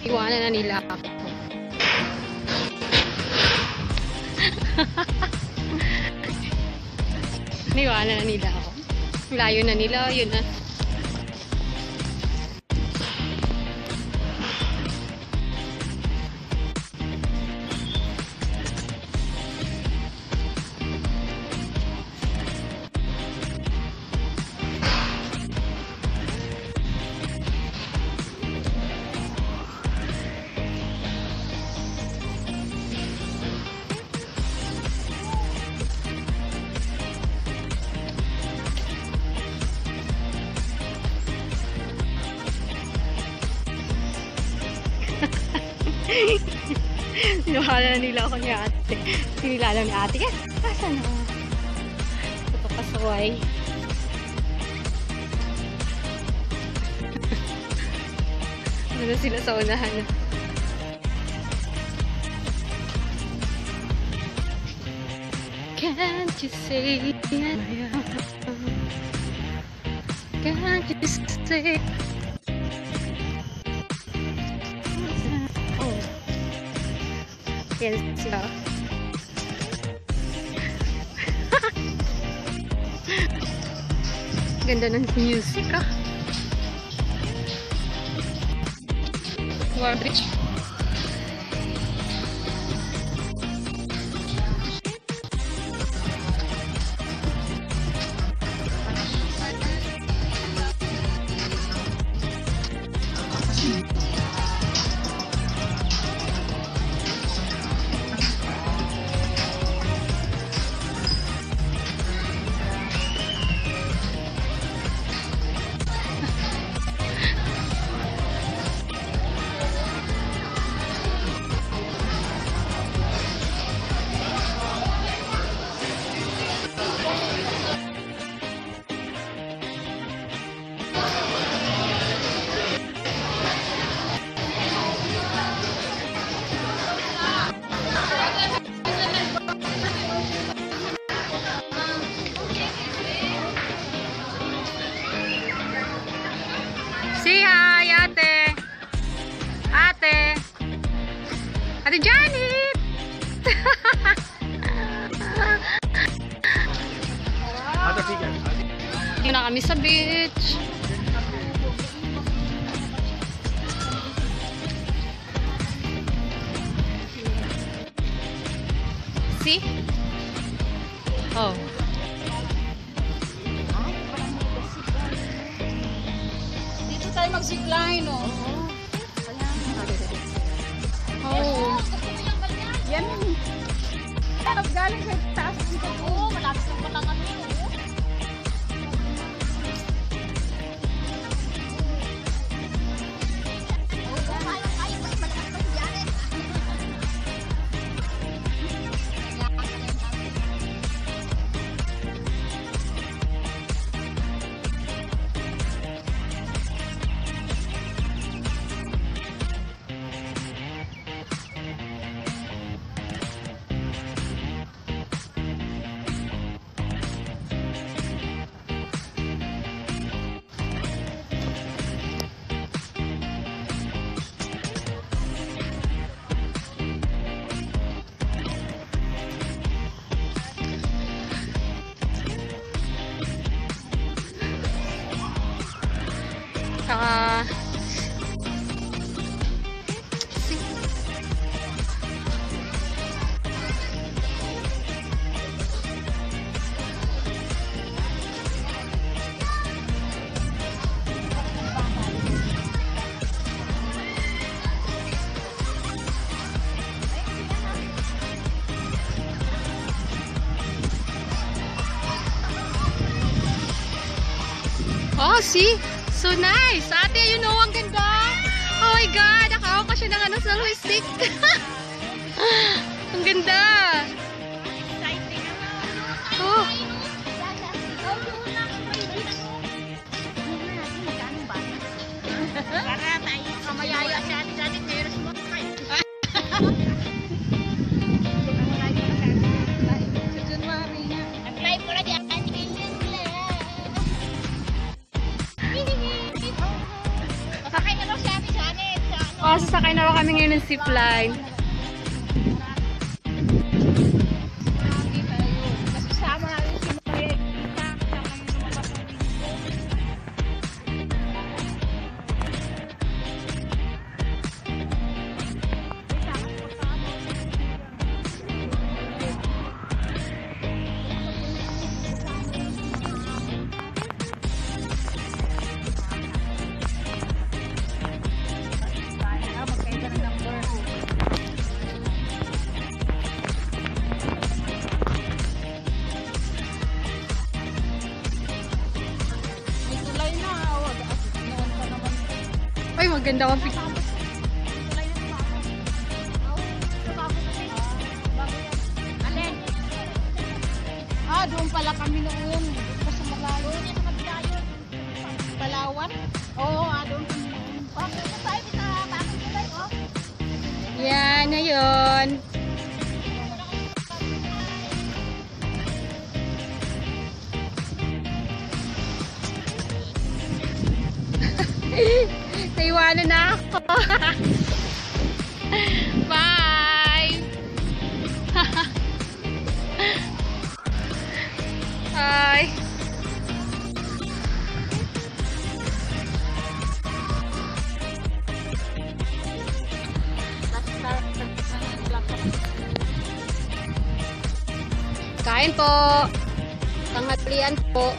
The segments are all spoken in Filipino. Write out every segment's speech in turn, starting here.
Iwanan na nila ako. Iwanan na nila ako. Layo na nila, yun na. Sinukala na nila ako ni ate. Sinilala ni ate. Asan na? Ito kasaway. Ano sila sa unahan? Can't you say can't you say yan sila. Ganda ng music ah. Warbridge. Say hi, ate. Ate. Ate Janet. Hindi na kami sa beach. See? Oh. Mag-zipline, no? Oh. Yan. Galing sa taas. Oo, malapit ng Batangan yun. Saka oh, see? So nice! Ate, you know, ang ganda! Oh my God! Nakahaw ka siya ng ano sa stick. Ang ganda! Oh! Para tayo kamayaya si Ate Janet, meron mo kayo. Apply po na di Ate Janet. Sakay na daw si Ate Janet. Sasakay na kami ngayon ng zipline. Kasama namin si Maria. Ay, maganda ang picture. Doon pala kami noon. Pa sa Malayo. Palawan? Oo, doon kami noon. Bakit na tayo dito? Bakit na tayo? Yan na yun. Naiwanan na ako. Bye! Hi! Kain po! Tanghalian po!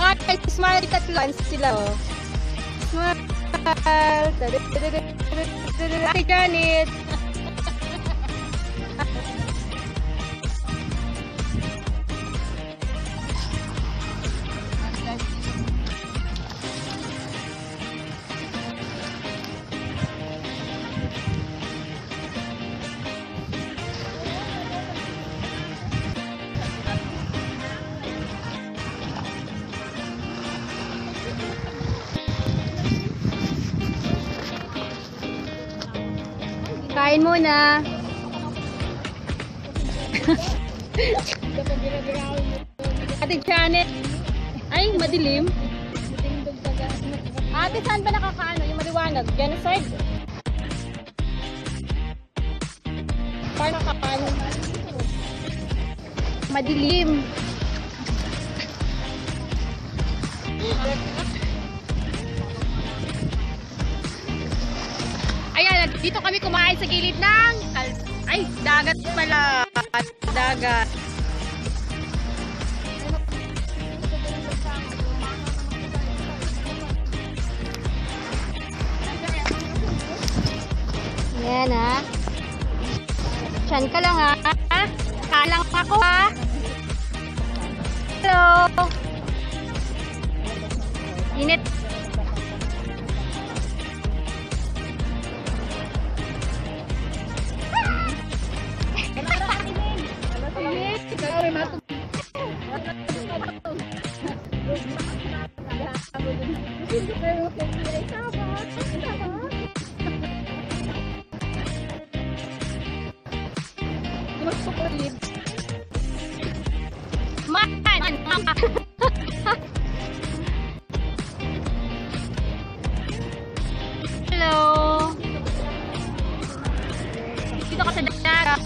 Ay, smile tatlan sila oh. Smile! Ate Janet! Kain muna. Ate Janet. Ay, madilim. Ate, saan ba nakakaano? Yung maliwanag? Genocide? Paano nakakaano? Madilim. Ayan, dito kami kumain sa gilid ng dagat pala. Dagat. Ayan ha. Diyan ka lang ha. Kalang ako ha. Hello. Init. Hello. Dito ka sa dagat.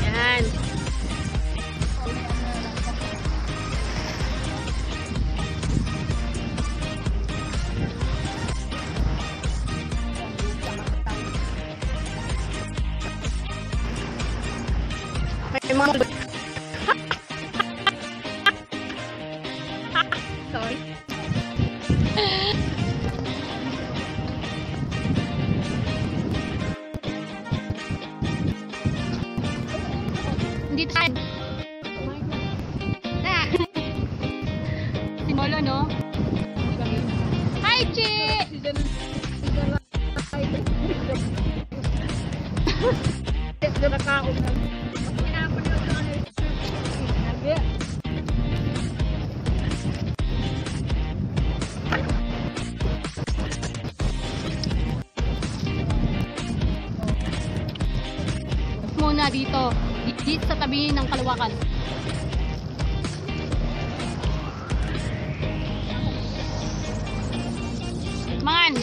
Yan. May mga sorry. Hindi tayo. Simolo, no? Hi, Chi! dito. Dito sa tabi ng Kalawakan. Man!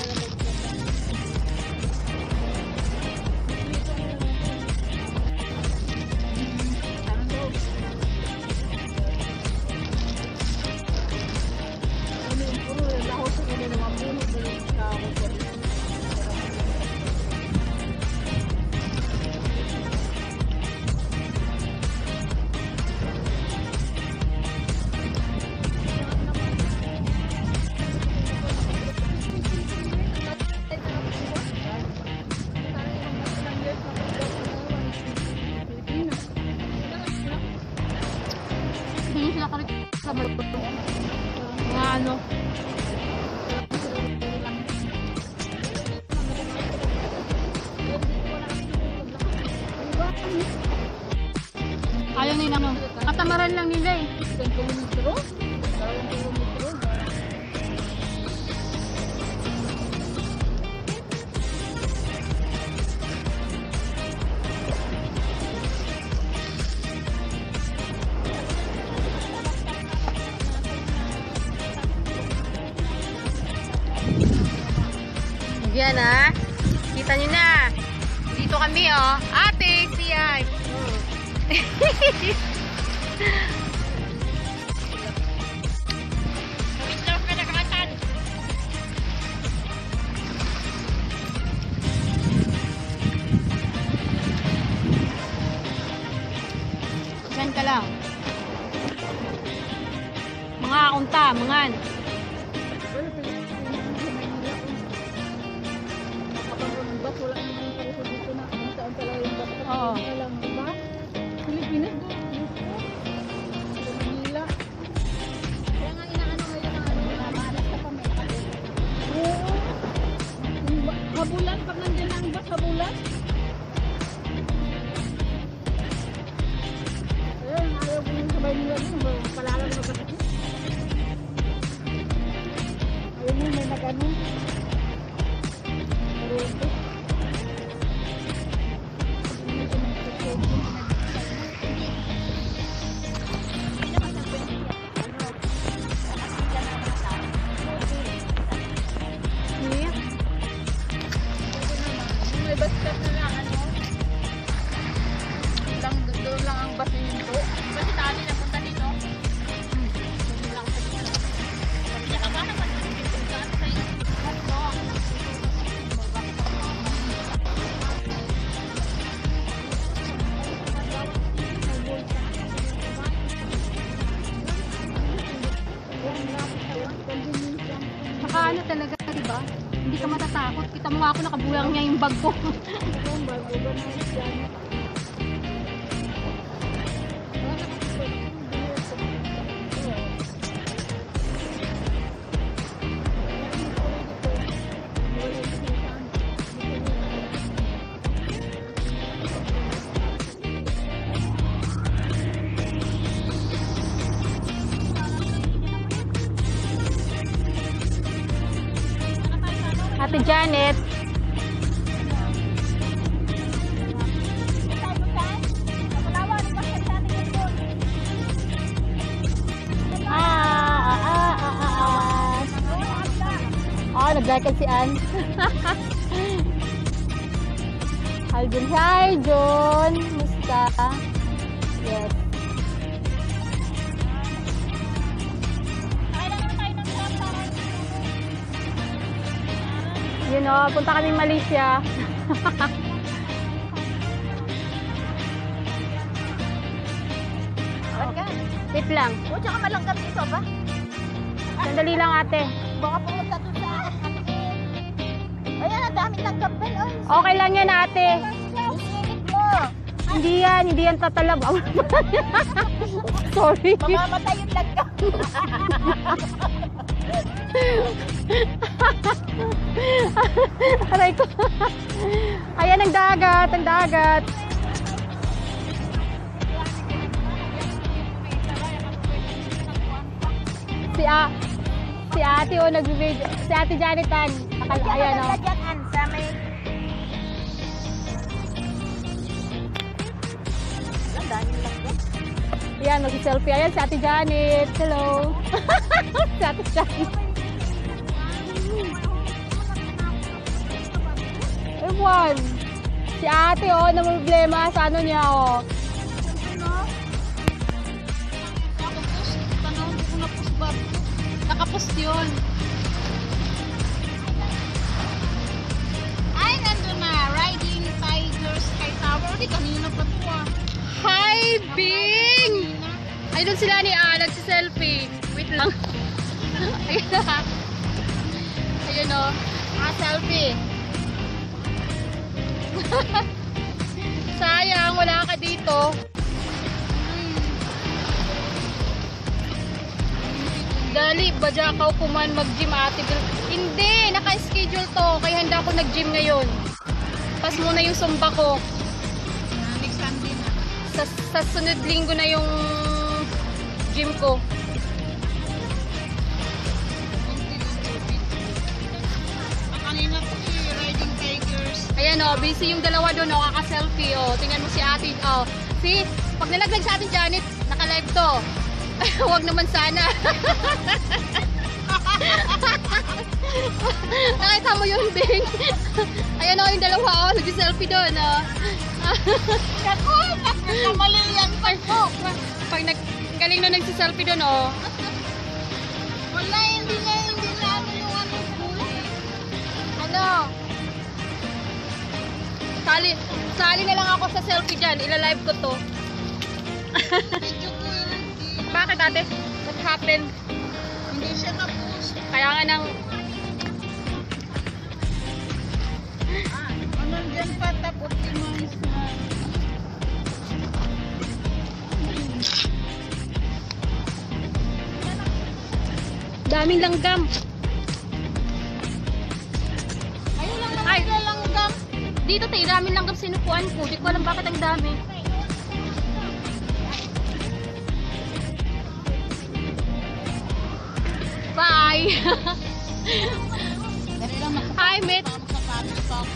Hindi sila karit sa mga ano. Ayaw nila mo. Katamaran lang nila eh. Yan ah. Kita nyo na. Dito kami oh. Ate, siyay. Diyan ka lang. Mga unta, mangan. Oo. Pilipinas doon. Manila. Kaya nga inaano ngayon ang malas ka pa may. Oo. Habulan, pag nandiyan ang bus, habulan. Ayun, ayaw ko yung sabay nila doon. Palala na magkakit. Ayun mo, may nag-ano. Maruto. May bus stop na lang, ano? Doon lang ang bus nito. Kasi tali na punta dito. Doon lang sa dito. Sabi niya, kaba naman. Saan sa iyo? Saka ano talaga, diba? Hindi ka matatakot. Kita mo nga ako, nakabulang niya yung bag ko. Ate Janet. Oh, nag-like si Ann. Hi, John. Hi, John. Musta? Yes. Yun o, punta kami Malaysia. Wait lang. O, tsaka malanggam dito ba? Sandali lang ate. Baka pumunta doon sa ayan, ang daming langgam. Okay lang yan ate. Isingit mo. Hindi yan tatalab. Sorry. Mamamatay yung langgam. Aray ko. Ayan ang dagat, ang dagat. Si ate o nag-video. Si ate Janitan. Ayan o. Yan, mag-selfie. Ayan, si Ate Janet. Hello. Si Ate Janet. Ewan. Si Ate, oh, na problema sa ano niya, oh. Nakapost yun. Ay, nandun na. Riding Tiger Sky Tower. Di kanina pa to ah. Hi, Bing! Ay, doon sila ni nagsi-selfie. Wait lang. Ayun na. Ayun o. Selfie. Sayang, wala ka dito. Dali, badya ka kuman mag-gym, Ate Girl. Hindi, naka-schedule to. Kaya handa ako nag-gym ngayon. Pas muna yung sumba ko. Next Sunday na. Sa sunod linggo na yung gym ko. Kanina po si Riding Tigers. Ayan o, busy yung dalawa doon, kaka-selfie o. Tingnan mo si Ate, o. See, pag nalaglag sa Ate Janet, naka-live to. Huwag naman sana. Nakita mo yun, Bing? Ayan o, yung dalawa o, nag-selfie doon o. Ako, nagkamali yan pa po. Pag galing na nagsiselfie doon o. Wala, hindi na ano yung ano po. Ano? Sali na lang ako sa selfie dyan. Ila-live ko to. Medyo po yun. Bakit ate? What happened? Hindi siya na-post. Kaya nga nang... Ano dyan pa, top optimize na. Daming langgam. Ayun lang Ay. naman langgam. Dito tayo, daming langgam sinupuan ko. Di ko alam bakit ang dami. Bye! Dali lang Hi, mate! sapatos pa ako.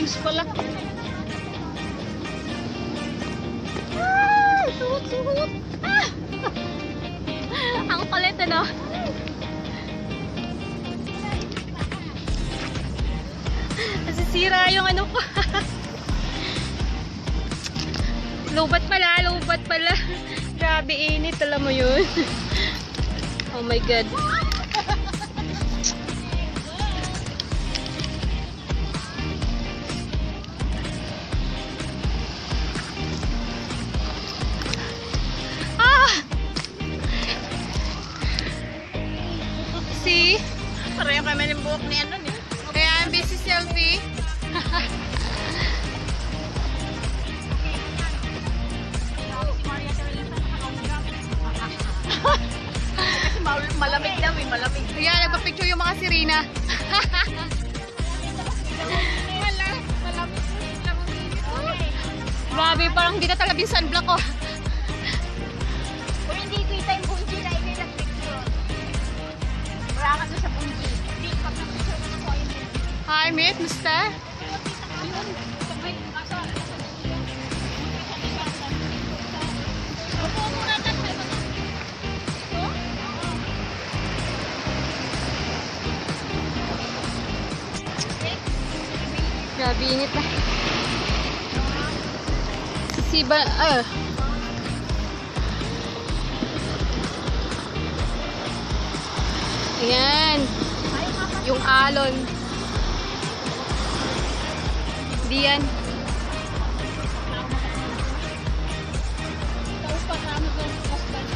drinks pala. Ah! Suot, suot! Ah! Ang palit, ano? Nasisira yung ano ko. Lubat pala, lubat pala. Grabe init, alam mo yun. Oh my God. Ah! See? Pareho kami ng buhok ni ano niya. Kaya ang busy selfie. Kasi magpa-picture yung mga sirena. Wala. Malamig. Grabe, parang hindi na talaga yung sunblock ko. Kung hindi kita yung bunji na inilang picture. Wala ka doon sa bunji. Hindi ka na picture mo ko ayun. Hi, mate, musta? Ayun. Sabay. Asa. Upo muna tayo. Ito? Grabe, init na. Siba, Ayan. Yung alon. Di yan. Tapos pa kami ko husband.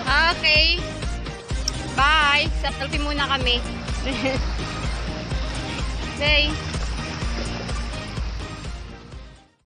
Okay. Bye. Sa selfie muna kami. Bye.